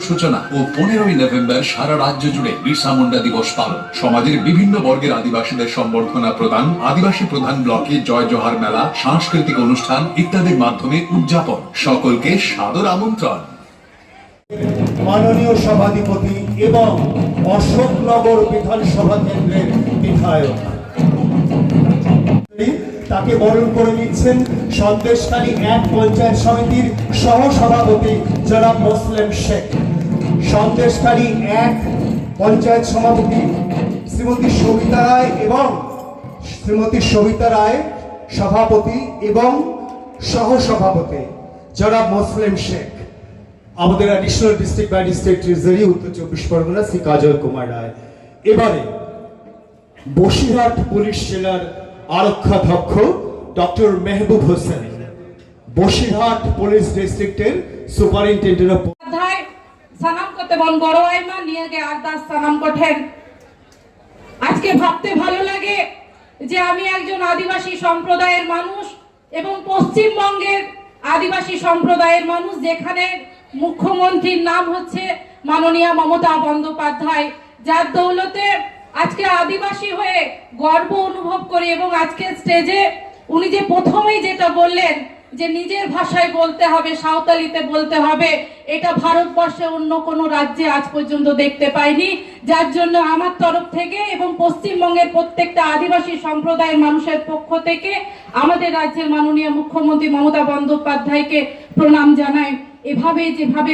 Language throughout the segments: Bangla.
সূচনা ও 15ই নভেম্বর সারা রাজ্য জুড়ে বিরসা মুন্ডা দিবস পালন। সমাজের বিভিন্ন বর্গের আদিবাসীদের সম্বর্ধনা প্রদান, আদিবাসী প্রধান ব্লকে জয় জোহার মেলা, সাংস্কৃতিক অনুষ্ঠান ইত্যাদির মাধ্যমে উদযাপন। সকলকে সাদর আমন্ত্রণ। মাননীয় সভাধিপতি এবং অশোকনগর বিধানসভা কেন্দ্রের বিধায়ক তাকে বরণ করে নিচ্ছেন সন্দেশখালী 1 পঞ্চায়েত সমিতির সহসভাপতি জনাব মোসলেম শেখ। সন্দেশখালী 1 পঞ্চায়েত সভাপতি শ্রীমতী সবিতা রায় এবং শ্রীমতী সবিতা রায় সভাপতি এবং সহসভাপতি জনাব মোসলেম শেখ। আমাদের অ্যাডিশনাল ডিস্ট্রিক্ট ম্যাজিস্ট্রেট ট্রেজারি উত্তর 24 পরগনা শ্রী কাজল কুমার রায়। এবারে বসিরহাট পুলিশ জেলার আরক্ষাধ্যক্ষ ডক্টর মেহবুব হোসেন, বসিরহাট পুলিশ ডিস্ট্রিক্টের সুপারিনটেন্ডেন্ট অফ সালাম করতে বন বড় আইমা নিয়ে গে আরদাস সালাম কঠেন। আজকে ভাবতে ভালো লাগে যে আমি একজন আদিবাসী সম্প্রদায়ের মানুষ এবং পশ্চিমবঙ্গের আদিবাসী সম্প্রদায়ের মানুষ, যেখানে মুখ্যমন্ত্রীর নাম হচ্ছে মাননীয়া মমতা বন্দ্যোপাধ্যায়, যার দৌলতে আজকে আদিবাসী হয়ে গর্ব অনুভব করি। এবং আজকে স্টেজে উনি যে প্রথমেই যেটা বললেন যে নিজের ভাষায় বলতে হবে, সাঁওতালিতে বলতে হবে, এটা ভারতবর্ষে অন্য কোনো রাজ্যে আজ পর্যন্ত দেখতে পাইনি। যার জন্য আমার তরফ থেকে এবং পশ্চিমবঙ্গের প্রত্যেকটা আদিবাসী সম্প্রদায়ের মানুষের পক্ষ থেকে আমাদের রাজ্যের মাননীয় মুখ্যমন্ত্রী মমতা বন্দ্যোপাধ্যায়কে প্রণাম জানাই। এভাবে যেভাবে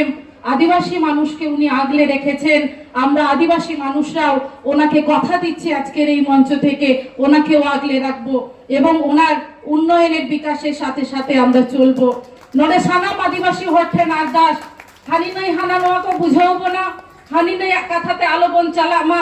আদিবাসী মানুষকে উনি আগলে রেখেছেন, আমরা আদিবাসী মানুষরাও ওনাকে কথা দিচ্ছি আজকের এই মঞ্চ থেকে ওনাকেও আগলে রাখবো এবং ওনার উন্নয়নের বিকাশের সাথে সাথে আমরা চলবো। নড়ে সানাম আদিবাসী হঠেন আরদাস হানি নাই হানা নোয়াকে বুঝাবো না, হানি নাই এক কথাতে আলোবন চালামা।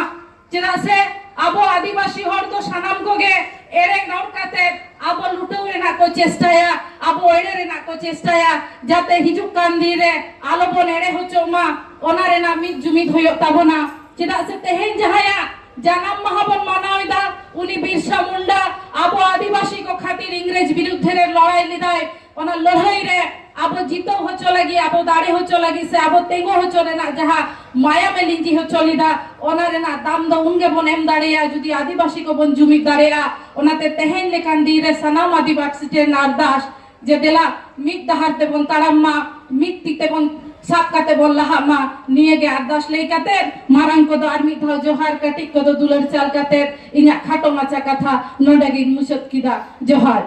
চেনা সে আবো আদিবাসী হর তো সানাম কোগে এরে নৌকাতে আবো লুটেও না কো চেষ্টায়া, আবো এড়ে রে না কো চেষ্টায়া, যাতে হিজুক কান দিয়ে আলোবন এড়ে হচ্ছে মা ওনারে না মিট জুমিত হইও তাবো না। চেনা সে তেহেন যাহায়া জানাম মহাবন মানাওয়দা উনি বিরসা মুন্ডা আবো আদিবাসী কো খাতির ইংরেজ বিরুদ্ধে লড়াই লিদায়, ওনার লড়াই রে আবো জিতো हो चलेगी, আবো দাড়ি हो चलेगी से আবো তেঙ্গো हो चले ना जहा माया में लिंजी हो चलिदा ओनारे ना दाम द उनगे बन एम दाड़िया जुदी आदिवासी को बन जुमी दाड़िया ओनाते तेहेन लेकान दीरे सनाम आदिवासी टे नारदास जे देला मिट दहाते बन ताराम्मा मिट तिते बन सापकाते बन लाहामा निये गे आरदास लेकाते मारांग को दो आर्मी था जोहार कटिक को दो दुलर चाल काते इन्या खाटो माचा कथा नोडगी मुसत किदा जोहार।